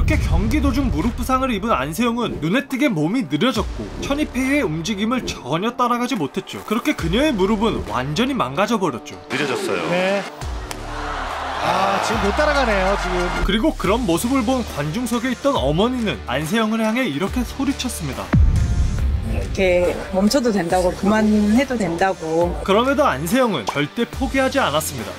이렇게 경기 도중 무릎 부상을 입은 안세영은 눈에 띄게 몸이 느려졌고 천이페이의 움직임을 전혀 따라가지 못했죠. 그렇게 그녀의 무릎은 완전히 망가져버렸죠. 느려졌어요. 네. 지금 못 따라가네요 지금. 그리고 그런 모습을 본 관중석에 있던 어머니는 안세영을 향해 이렇게 소리쳤습니다. 이렇게 멈춰도 된다고, 그만해도 된다고. 그럼에도 안세영은 절대 포기하지 않았습니다.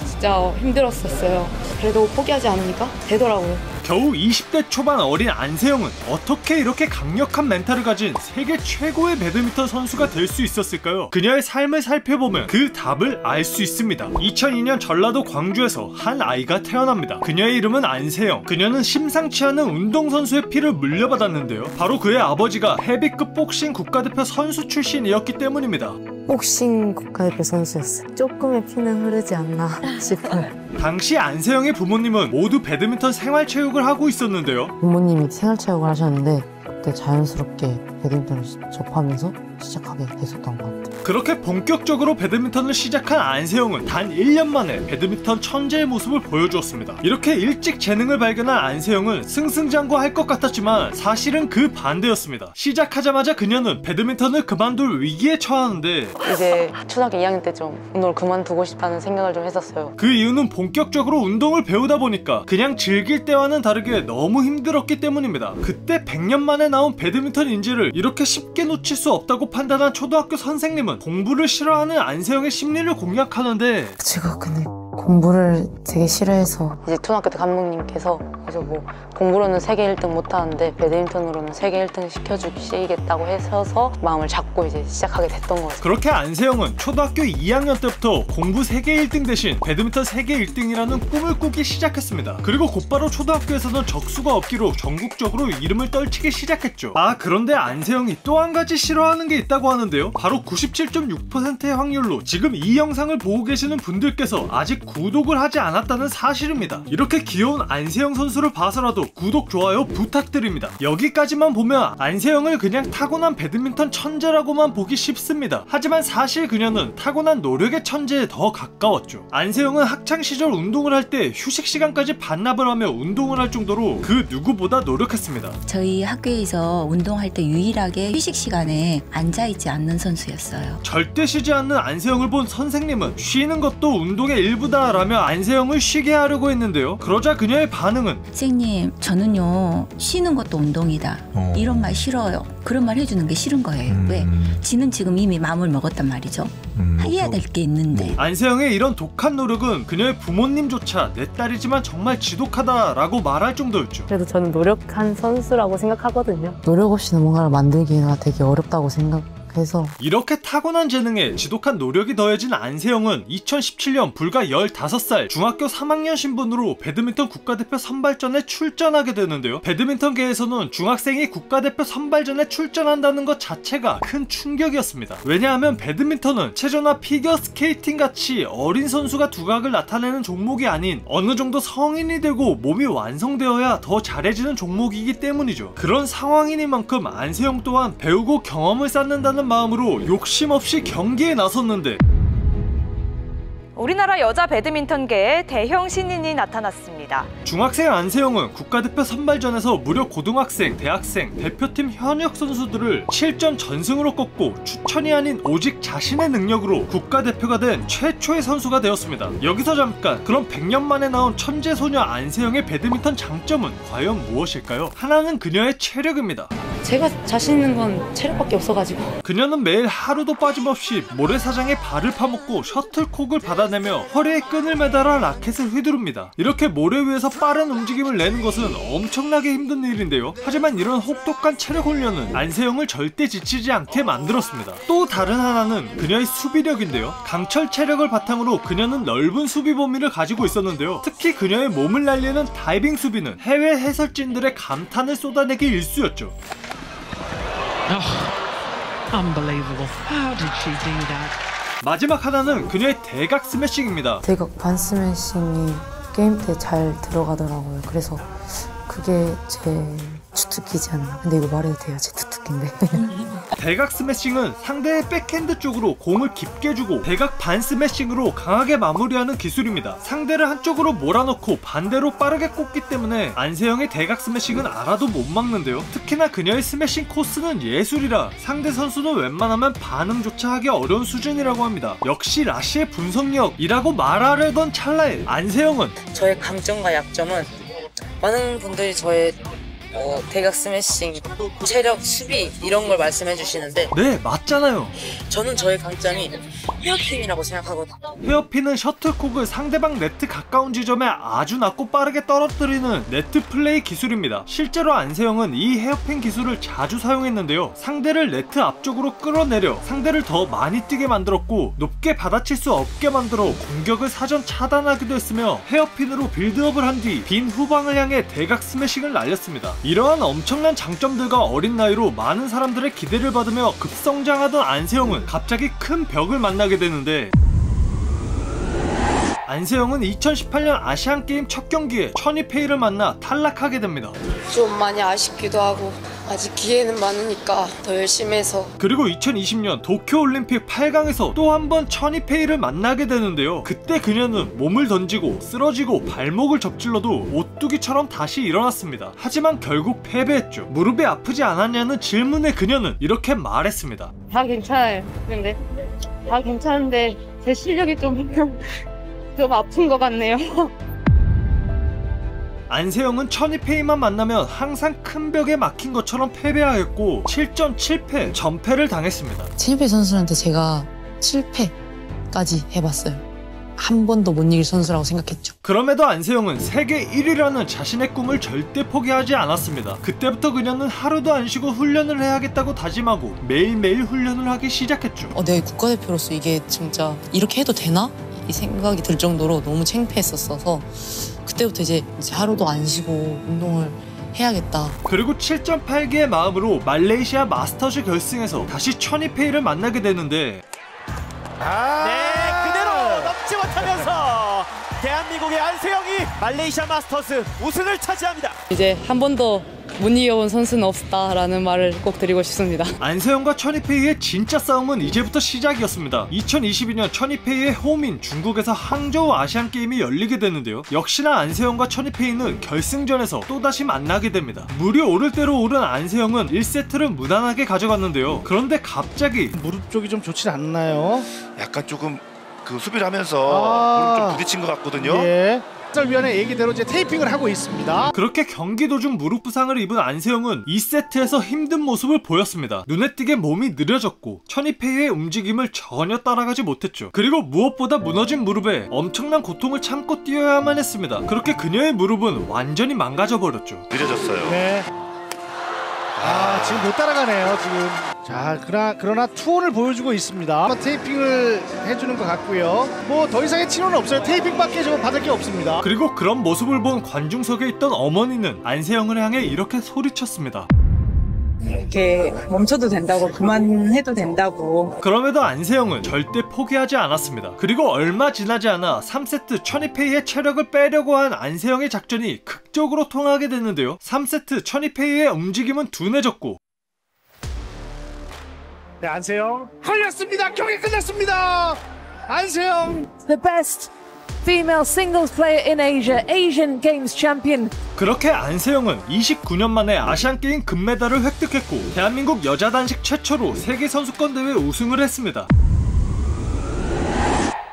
진짜 힘들었었어요. 그래도 포기하지 않으니까 되더라고요. 겨우 20대 초반 어린 안세영은 어떻게 이렇게 강력한 멘탈을 가진 세계 최고의 배드민턴 선수가 될 수 있었을까요? 그녀의 삶을 살펴보면 그 답을 알 수 있습니다. 2002년 전라도 광주에서 한 아이가 태어납니다. 그녀의 이름은 안세영. 그녀는 심상치 않은 운동선수의 피를 물려받았는데요. 바로 그의 아버지가 헤비급 복싱 국가대표 선수 출신이었기 때문입니다. 복싱 국가대표 선수였어요. 조금의 피는 흐르지 않나 싶어요. 당시 안세영의 부모님은 모두 배드민턴 생활체육을 하고 있었는데요. 부모님이 생활체육을 하셨는데 그때 자연스럽게 배드민턴을 접하면서 시작하게 됐었던 것 같아요. 그렇게 본격적으로 배드민턴을 시작한 안세영은 단 1년 만에 배드민턴 천재의 모습을 보여주었습니다. 이렇게 일찍 재능을 발견한 안세영은 승승장구할 것 같았지만 사실은 그 반대였습니다. 시작하자마자 그녀는 배드민턴을 그만둘 위기에 처하는데 이제 초등학교 2학년 때 좀 운동을 그만두고 싶다는 생각을 좀 했었어요. 그 이유는 본격적으로 운동을 배우다 보니까 그냥 즐길 때와는 다르게 너무 힘들었기 때문입니다. 그때 100년 만에 나온 배드민턴 인재를 이렇게 쉽게 놓칠 수 없다고 판단한 초등학교 선생님은 공부를 싫어하는 안세영의 심리를 공략하는데, 제가 근데 공부를 되게 싫어해서 이제 초등학교 때 감독님께서 그래서 뭐 공부로는 세계 1등 못하는데 배드민턴으로는 세계 1등 시켜주시겠다고 하셔서 마음을 잡고 이제 시작하게 됐던 거죠. 그렇게 안세영은 초등학교 2학년 때부터 공부 세계 1등 대신 배드민턴 세계 1등이라는 꿈을 꾸기 시작했습니다. 그리고 곧바로 초등학교에서는 적수가 없기로 전국적으로 이름을 떨치기 시작했죠. 그런데 안세영이 또 한 가지 싫어하는 게 있다고 하는데요. 바로 97.6%의 확률로 지금 이 영상을 보고 계시는 분들께서 아직 구독을 하지 않았다는 사실입니다. 이렇게 귀여운 안세영 선수를 봐서라도 구독, 좋아요 부탁드립니다. 여기까지만 보면 안세영을 그냥 타고난 배드민턴 천재라고만 보기 쉽습니다. 하지만 사실 그녀는 타고난 노력의 천재에 더 가까웠죠. 안세영은 학창시절 운동을 할 때 휴식 시간까지 반납을 하며 운동을 할 정도로 그 누구보다 노력했습니다. 저희 학교에서 운동할 때 유일하게 휴식 시간에 앉아있지 않는 선수였어요. 절대 쉬지 않는 안세영을 본 선생님은 쉬는 것도 운동의 일부다 라며 안세영을 쉬게 하려고 했는데요. 그러자 그녀의 반응은, 선생님, 저는요 쉬는 것도 운동이다 이런 말 싫어요. 그런 말 해주는 게 싫은 거예요. 왜? 지는 지금 이미 마음을 먹었단 말이죠. 해야 될 게 있는데. 안세영의 이런 독한 노력은 그녀의 부모님조차 내 딸이지만 정말 지독하다 라고 말할 정도였죠. 그래도 저는 노력한 선수라고 생각하거든요. 노력 없이는 뭔가를 만들기가 되게 어렵다고 생각해서. 이렇게 타고난 재능에 지독한 노력이 더해진 안세영은 2017년 불과 15살 중학교 3학년 신분으로 배드민턴 국가대표 선발전에 출전하게 되는데요. 배드민턴계에서는 중학생이 국가대표 선발전에 출전한다는 것 자체가 큰 충격이었습니다. 왜냐하면 배드민턴은 체조나 피겨스케이팅 같이 어린 선수가 두각을 나타내는 종목이 아닌 어느 정도 성인이 되고 몸이 완성되어야 더 잘해지는 종목이기 때문이죠. 그런 상황이니만큼 안세영 또한 배우고 경험을 쌓는다는 마음으로 욕심 없이 경기에 나섰는데, 우리나라 여자 배드민턴계에 대형 신인이 나타났습니다. 중학생 안세영은 국가대표 선발전에서 무려 고등학생, 대학생, 대표팀 현역 선수들을 7전 전승으로 꺾고 추천이 아닌 오직 자신의 능력으로 국가대표가 된 최초의 선수가 되었습니다. 여기서 잠깐, 그럼 100년 만에 나온 천재소녀 안세영의 배드민턴 장점은 과연 무엇일까요? 하나는 그녀의 체력입니다. 제가 자신 있는 건 체력밖에 없어가지고. 그녀는 매일 하루도 빠짐없이 모래사장에 발을 파먹고 셔틀콕을 받아내며 허리에 끈을 매달아 라켓을 휘두릅니다. 이렇게 모래 위에서 빠른 움직임을 내는 것은 엄청나게 힘든 일인데요. 하지만 이런 혹독한 체력 훈련은 안세영을 절대 지치지 않게 만들었습니다. 또 다른 하나는 그녀의 수비력인데요. 강철 체력을 바탕으로 그녀는 넓은 수비 범위를 가지고 있었는데요. 특히 그녀의 몸을 날리는 다이빙 수비는 해외 해설진들의 감탄을 쏟아내기 일쑤였죠. Unbelievable. How did she do that? 마지막 하나는 그녀의 대각 스매싱입니다. 대각 반 스매싱이 게임 때 잘 들어가더라고요. 그래서 그게 제 주특기지 않나. 근데 이거 말해도 돼요, 제 주특기. 웃긴데. 대각 스매싱은 상대의 백핸드 쪽으로 공을 깊게 주고 대각 반 스매싱으로 강하게 마무리하는 기술입니다. 상대를 한쪽으로 몰아넣고 반대로 빠르게 꽂기 때문에 안세영의 대각 스매싱은 알아도 못 막는데요. 특히나 그녀의 스매싱 코스는 예술이라 상대 선수는 웬만하면 반응조차 하기 어려운 수준이라고 합니다. 역시 라시의 분석력이라고 말하려던 찰나에 안세영은 저의 강점과 약점은 많은 분들이 저의 대각 스매싱, 체력, 수비 이런 걸 말씀해 주시는데 네 맞잖아요. 저는 저의 강점이 헤어핀이라고 생각하거든요. 헤어핀은 셔틀콕을 상대방 네트 가까운 지점에 아주 낮고 빠르게 떨어뜨리는 네트 플레이 기술입니다. 실제로 안세영은 이 헤어핀 기술을 자주 사용했는데요. 상대를 네트 앞쪽으로 끌어내려 상대를 더 많이 뛰게 만들었고 높게 받아칠 수 없게 만들어 공격을 사전 차단하기도 했으며 헤어핀으로 빌드업을 한 뒤 빈 후방을 향해 대각 스매싱을 날렸습니다. 이러한 엄청난 장점들과 어린 나이로 많은 사람들의 기대를 받으며 급성장하던 안세영은 갑자기 큰 벽을 만나게 되는데 안세영은 2018년 아시안게임 첫 경기에 천이페이를 만나 탈락하게 됩니다. 좀 많이 아쉽기도 하고 아직 기회는 많으니까 더 열심히 해서. 그리고 2020년 도쿄올림픽 8강에서 또 한 번 천이페이를 만나게 되는데요. 그때 그녀는 몸을 던지고 쓰러지고 발목을 접질러도 오뚜기처럼 다시 일어났습니다. 하지만 결국 패배했죠. 무릎이 아프지 않았냐는 질문에 그녀는 이렇게 말했습니다. 다 괜찮아요. 근데 다 괜찮은데 제 실력이 좀 아픈 것 같네요. 안세영은 천이페이만 만나면 항상 큰 벽에 막힌 것처럼 패배하였고 7전 7패 전패를 당했습니다. 천이페이 선수한테 제가 7패까지 해봤어요. 한 번도 못 이길 선수라고 생각했죠. 그럼에도 안세영은 세계 1위라는 자신의 꿈을 절대 포기하지 않았습니다. 그때부터 그녀는 하루도 안 쉬고 훈련을 해야겠다고 다짐하고 매일매일 훈련을 하기 시작했죠. 내가 국가대표로서 이게 진짜 이렇게 해도 되나? 이 생각이 들 정도로 너무 창피했었어서 그때부터 이제 하루도 안 쉬고 운동을 해야겠다. 그리고 7.8기의 마음으로 말레이시아 마스터즈 결승에서 다시 천이페이를 만나게 되는데 그대로 넘지 못하면서 대한민국의 안세영이 말레이시아 마스터즈 우승을 차지합니다. 이제 한 번도 못 이겨본 선수는 없다라는 말을 꼭 드리고 싶습니다. 안세영과 천이페이의 진짜 싸움은 이제부터 시작이었습니다. 2022년 천이페이의 홈인 중국에서 항저우 아시안게임이 열리게 되는데요. 역시나 안세영과 천이페이는 결승전에서 또다시 만나게 됩니다. 물이 오를 대로 오른 안세영은 1세트를 무난하게 가져갔는데요. 그런데 갑자기 무릎 쪽이 좀 좋지 않나요? 약간 조금 수비를 하면서 무릎 좀 부딪힌 것 같거든요. 예. 해설위원의 얘기대로 이제 테이핑을 하고 있습니다. 그렇게 경기 도중 무릎 부상을 입은 안세영은 2세트에서 힘든 모습을 보였습니다. 눈에 띄게 몸이 느려졌고 천이페이의 움직임을 전혀 따라가지 못했죠. 그리고 무엇보다 무너진 무릎에 엄청난 고통을 참고 뛰어야만 했습니다. 그렇게 그녀의 무릎은 완전히 망가져버렸죠. 느려졌어요. 네. 지금 못 따라가네요 지금. 자 그러나 투혼을 보여주고 있습니다. 테이핑을 해주는 것 같고요. 뭐 더 이상의 치료는 없어요. 테이핑밖에 좀 받을 게 없습니다. 그리고 그런 모습을 본 관중석에 있던 어머니는 안세영을 향해 이렇게 소리쳤습니다. 이렇게 멈춰도 된다고, 그만해도 된다고. 그럼에도 안세영은 절대 포기하지 않았습니다. 그리고 얼마 지나지 않아 3세트 천이페이의 체력을 빼려고 한 안세영의 작전이 극적으로 통하게 되는데요. 3세트 천이페이의 움직임은 둔해졌고 네, 안세영 걸렸습니다. 경기 끝났습니다. 안세영 The best female singles player in Asia, Asian Games champion. 그렇게 안세영은 29년 만에 아시안게임 금메달을 획득했고 대한민국 여자 단식 최초로 세계선수권대회 우승을 했습니다.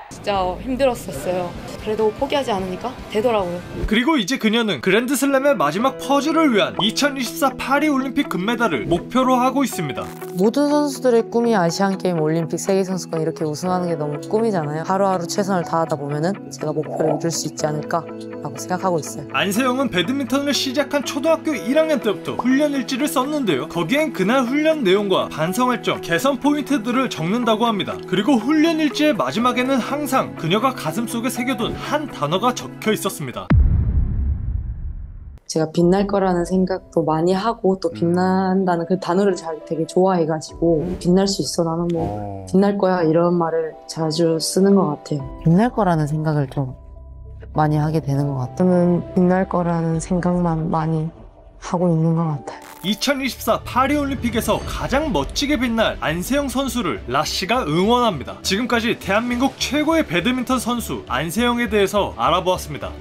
진짜 힘들었었어요. 그래도 포기하지 않으니까 되더라고요. 그리고 이제 그녀는 그랜드슬램의 마지막 퍼즐을 위한 2024 파리올림픽 금메달을 목표로 하고 있습니다. 모든 선수들의 꿈이 아시안게임, 올림픽, 세계선수권 이렇게 우승하는 게 너무 꿈이잖아요. 하루하루 최선을 다하다 보면은 제가 목표를 이룰 수 있지 않을까 라고 생각하고 있어요. 안세영은 배드민턴을 시작한 초등학교 1학년 때부터 훈련 일지를 썼는데요. 거기엔 그날 훈련 내용과 반성할 점, 개선 포인트들을 적는다고 합니다. 그리고 훈련 일지의 마지막에는 항상 그녀가 가슴속에 새겨둔 한 단어가 적혀 있었습니다. 제가 빛날 거라는 생각도 많이 하고 또 빛난다는 그 단어를 되게 좋아해가지고 빛날 수 있어, 나는 뭐 빛날 거야, 이런 말을 자주 쓰는 것 같아요. 빛날 거라는 생각을 좀 많이 하게 되는 것 같아요. 저는 빛날 거라는 생각만 많이 하고 있는 것 같아요. 2024 파리올림픽에서 가장 멋지게 빛날 안세영 선수를 라씨가 응원합니다. 지금까지 대한민국 최고의 배드민턴 선수 안세영에 대해서 알아보았습니다.